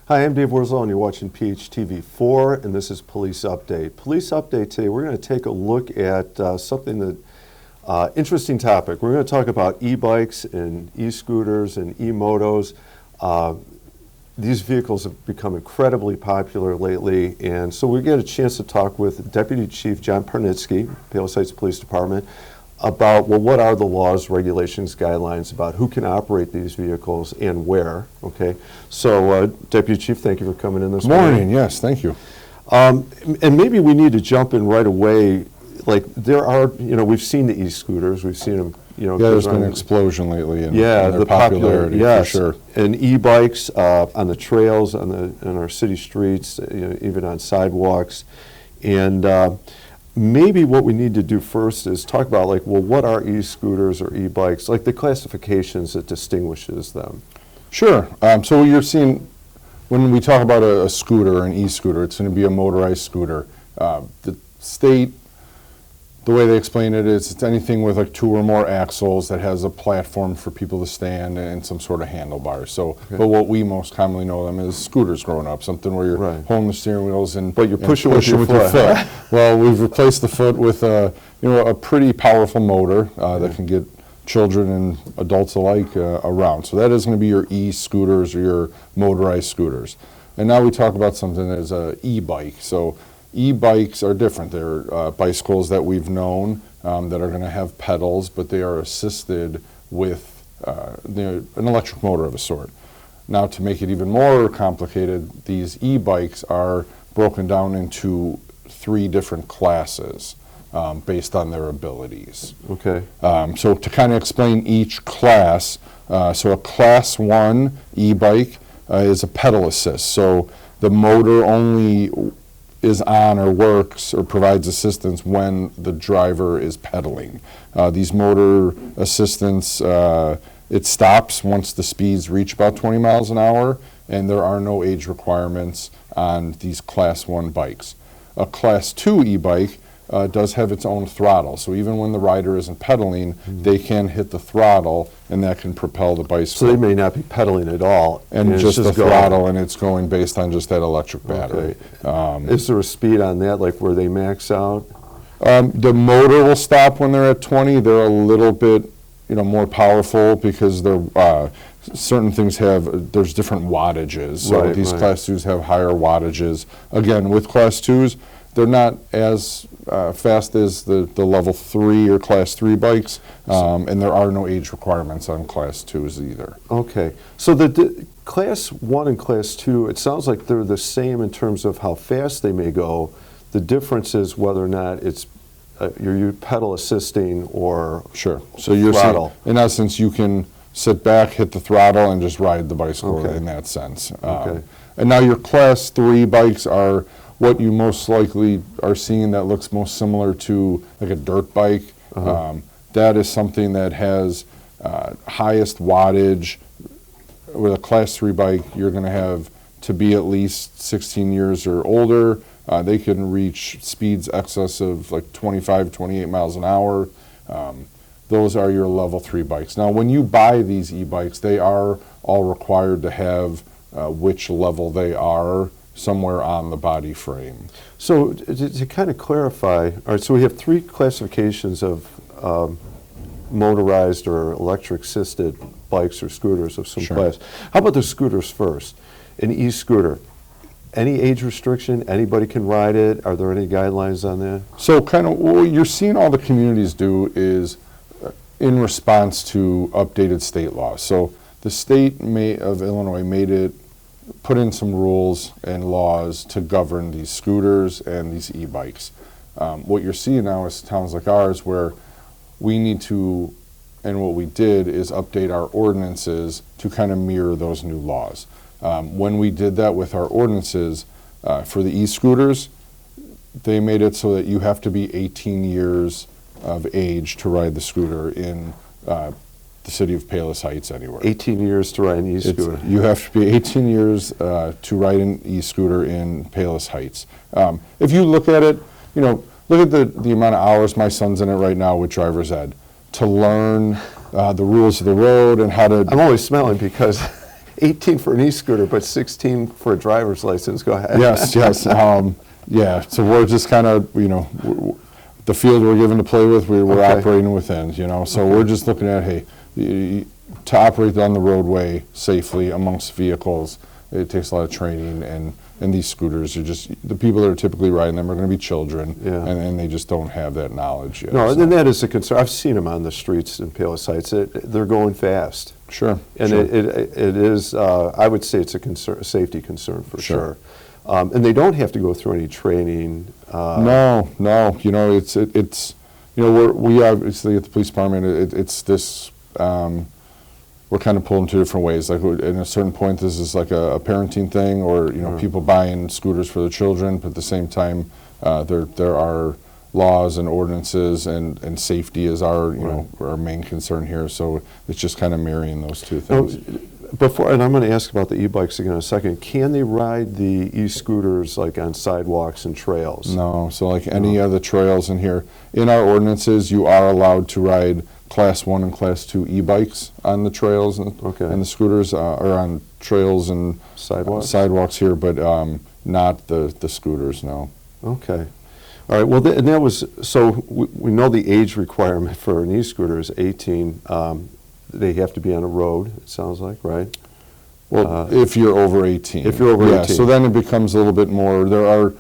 Hi, I'm Dave Wurzlow, and you're watching PHTV4, and this is Police Update. Police Update today, we're going to take a look at something that, interesting topic. We're going to talk about e-bikes and e-scooters and e-motos. These vehicles have become incredibly popular lately, and so we get a chance to talk with Deputy Chief John Parnitsky, Palos Heights Police Department, about, well, what are the laws, regulations, guidelines about who can operate these vehicles and where, okay? So, Deputy Chief, thank you for coming in this morning. Yes, thank you. And maybe we need to jump in right away. Like, there are, we've seen the e-scooters, we've seen them, Yeah, there's been an explosion lately in the popularity, yes, for sure. And e-bikes on the trails, on our city streets, even on sidewalks. And maybe what we need to do first is talk about, like, well, what are e-scooters or e-bikes, like the classifications that distinguishes them. Sure. So you're seeing, when we talk about a scooter, an e-scooter, it's going to be a motorized scooter. The state, the way they explain it is it's anything with like 2 or more axles that has a platform for people to stand and some sort of handlebars. So, Okay. But what we most commonly know them as scooters growing up, something where you're Right. holding the steering wheels and But you're pushing with your foot. Well, we've replaced the foot with a pretty powerful motor that can get children and adults alike around. So that is going to be your e-scooters or your motorized scooters. And now we talk about something as a e-bike. So e-bikes are different. They're bicycles that we've known that are going to have pedals, but they are assisted with an electric motor of a sort. Now, to make it even more complicated, these e-bikes are broken down into 3 different classes based on their abilities. Okay. So to kind of explain each class, so a class 1 e-bike is a pedal assist. So the motor only is on or works or provides assistance when the driver is pedaling. These motor assistance, it stops once the speeds reach about 20 miles an hour, and there are no age requirements on these class 1 bikes. A class 2 e-bike does have its own throttle, so even when the rider isn't pedaling, they can hit the throttle, and that can propel the bicycle. So they may not be pedaling at all. And just the throttle, and it's going based on just that electric battery. Okay. Is there a speed on that, like where they max out? The motor will stop when they're at 20. They're a little bit, more powerful because they're certain things there's different wattages. So these class 2s have higher wattages. Again, with class 2s, they're not as fast as the level 3 or class 3 bikes, and there are no age requirements on class 2s either. Okay, so the class 1 and class 2, it sounds like they're the same in terms of how fast they may go. The difference is whether or not it's you're pedal assisting or Sure. So you're throttle. In essence, you can sit back, hit the throttle, and just ride the bicycle in that sense. Okay. And now your class 3 bikes are what you most likely are seeing that looks most similar to like a dirt bike. That is something that has highest wattage. With a class 3 bike, you're going to have to be at least 16 years or older. They can reach speeds excess of like 25, 28 miles an hour. Those are your level 3 bikes. Now, when you buy these e-bikes, they are all required to have which level they are somewhere on the body frame. So to kind of clarify, all right, so we have 3 classifications of motorized or electric assisted bikes or scooters of some class. How about the scooters first? An e-scooter, any age restriction? Anybody can ride it? Are there any guidelines on that? So kind of what you're seeing all the communities do is in response to updated state laws. So the state of Illinois put in some rules and laws to govern these scooters and these e-bikes. What you're seeing now is towns like ours where we need to, and what we did is update our ordinances to kind of mirror those new laws. When we did that with our ordinances for the e-scooters, they made it so that you have to be 18 years of age to ride the scooter in the city of Palos Heights anywhere. 18 years to ride an e-scooter. You have to be 18 years to ride an e-scooter in Palos Heights. If you look at it, look at the amount of hours my son's in it right now with driver's ed to learn the rules of the road and how to... I'm always smiling because 18 for an e-scooter, but 16 for a driver's license. Go ahead. Yes, yes. Yeah, so we're just kind of, the field we're given to play with, we're Okay. operating within, So we're just looking at, hey, to operate on the roadway safely amongst vehicles, it takes a lot of training, and these scooters are just, the people that are typically riding them are going to be children, Yeah. and they just don't have that knowledge yet. No, so. and that is a concern. I've seen them on the streets in Palos Heights. They're going fast. Sure. And sure. it is, I would say it's a concern, a safety concern for Sure. sure. And they don't have to go through any training. No, it's we obviously at the police department, it's this, we're kind of pulling two different ways. Like at a certain point, this is like a parenting thing, or people buying scooters for their children, but at the same time, there are laws and ordinances, and safety is our our main concern here. So it's just kind of marrying those two things. Before, and I'm going to ask about the e-bikes again in a second. Can they ride the e-scooters like on sidewalks and trails? No, so like any of the trails in here, in our ordinances, you are allowed to ride Class 1 and Class 2 e-bikes on the trails and, Okay. and the scooters, or on trails and Sidewalks? here, but not the scooters, no. Okay. All right. Well, and that was, so we know the age requirement for an e-scooter is 18. They have to be on a road, it sounds like, right? Well, if you're over 18. If you're over yeah, 18. so then it becomes a little bit more, there are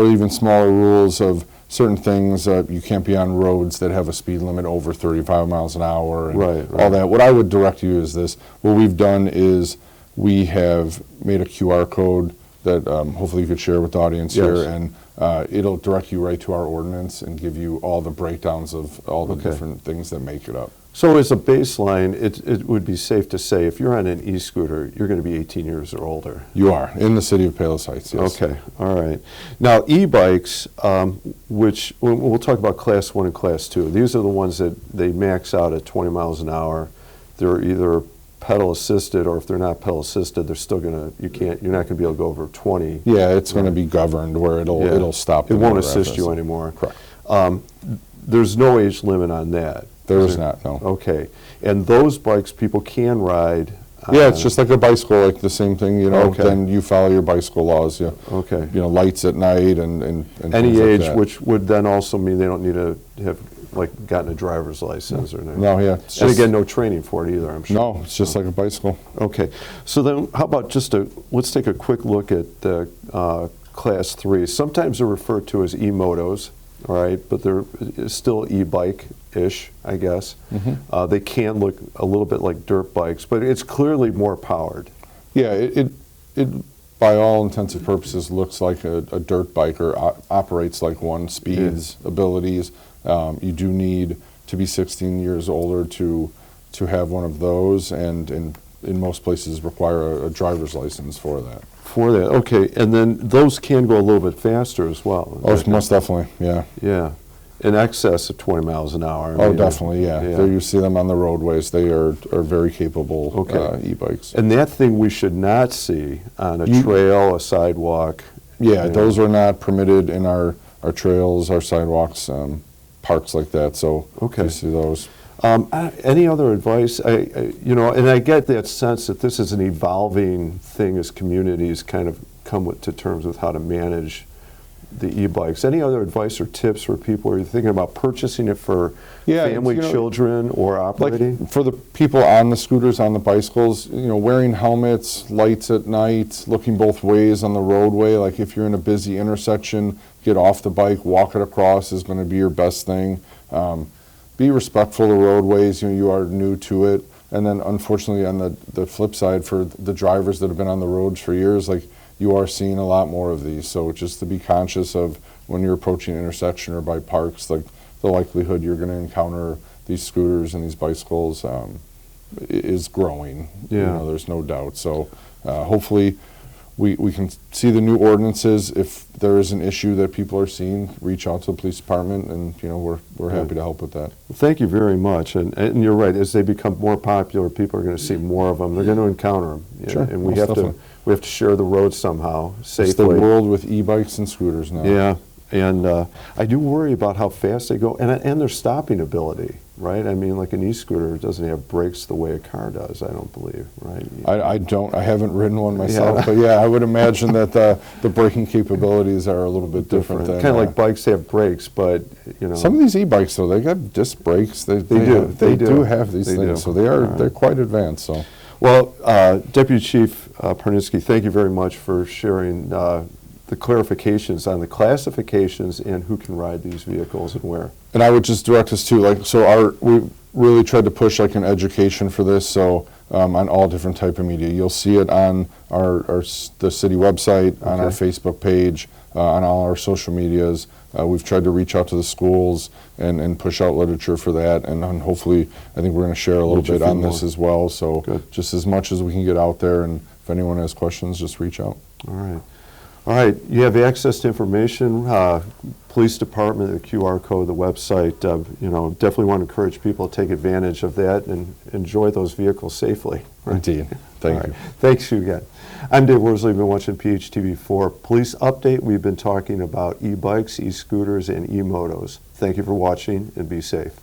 even smaller rules of certain things. You can't be on roads that have a speed limit over 35 miles an hour and Right. all that. What I would direct you is this. What we've done is we have made a QR code that hopefully you could share with the audience Yes. here, and it'll direct you right to our ordinance and give you all the breakdowns of all the Okay. different things that make it up. So as a baseline, it would be safe to say if you're on an e-scooter, you're going to be 18 years or older. You are, in the city of Palos Heights, yes. Okay, all right. Now, e-bikes, which we'll talk about Class 1 and Class 2. These are the ones that they max out at 20 miles an hour. They're either pedal assisted, or if they're not pedal assisted, they're still going to, you're not going to be able to go over 20. Yeah, it's going to be governed where Yeah. it'll stop. It the won't motor assist after you that. anymore. Correct. There's no age limit on that. There is not, no. Okay. And those bikes people can ride. Yeah, it's just like a bicycle, like the same thing, Okay. Then you follow your bicycle laws, yeah. Okay. Lights at night and Any things like age, that. which would then also mean they don't need to have gotten a driver's license or anything. No, yeah. It's And just- again, no training for it either, I'm sure. No, it's just like a bicycle. Okay. So then how about let's take a quick look at the Class 3. Sometimes they're referred to as e-motos, all right, but they're still e-bike-ish, I guess. They can look a little bit like dirt bikes, but it's clearly more powered. Yeah, it by all intents and purposes looks like a dirt bike, or operates like one, speeds, abilities. You do need to be 16 years older to have one of those, and in most places require a driver's license for that. For that, okay. And then those can go a little bit faster as well. Oh, most definitely, yeah. Yeah. In excess of 20 miles an hour. I Oh, mean, definitely, yeah. There you see them on the roadways. They are very capable Okay. e-bikes. And that thing we should not see on a trail, a sidewalk. Yeah, those are not permitted in our trails, our sidewalks, parks like that. So Okay. you see those. Any other advice? And I get that sense that this is an evolving thing as communities kind of come to terms with how to manage the e-bikes. Any other advice or tips for people? Are you thinking about purchasing it for family, children, or operating? Like for the people on the scooters, on the bicycles, wearing helmets, lights at night, looking both ways on the roadway. Like if you're in a busy intersection, get off the bike, walk it across is going to be your best thing. Be respectful of roadways. You are new to it. And then unfortunately on the flip side, for the drivers that have been on the roads for years, like you are seeing a lot more of these. So just to be conscious of when you're approaching an intersection or by parks, like the likelihood you're going to encounter these scooters and these bicycles is growing. Yeah. There's no doubt. So hopefully we can see the new ordinances. If there is an issue that people are seeing, reach out to the police department, and we're happy to help with that. Well, thank you very much. And you're right. As they become more popular, people are going to see more of them. They're going to encounter them. Sure, And we most have definitely. to share the roads somehow safely. It's the world with e-bikes and scooters now. Yeah. And I do worry about how fast they go and their stopping ability. right? I mean, like an e-scooter doesn't have brakes the way a car does, I don't believe, right? I haven't ridden one myself, Yeah. but yeah, I would imagine that the braking capabilities are a little bit different than Kind of like bikes have brakes, but, you know. some of these e-bikes though. They got disc brakes. They do. do have these They things, do. so they're quite advanced. So Well, Deputy Chief Pernitzky, thank you very much for sharing the clarifications on the classifications and who can ride these vehicles and where. and I would just direct us to we really tried to push like an education for this. So on all different type of media, you'll see it on the city website, on our Okay. Facebook page, on all our social medias. We've tried to reach out to the schools and push out literature for that, and hopefully, I think we're going to share a little Let you bit on feel this more. as well. So Good. just as much as we can get out there, and if anyone has questions, just reach out. All right. All right, you have access to information, police department, the QR code, the website. You know, definitely want to encourage people to take advantage of that and enjoy those vehicles safely. Indeed. Thank All you. right. Thanks you again. I'm Dave Worsley. You've been watching PHTV4 Police Update. We've been talking about e-bikes, e-scooters, and e-motos. Thank you for watching, and be safe.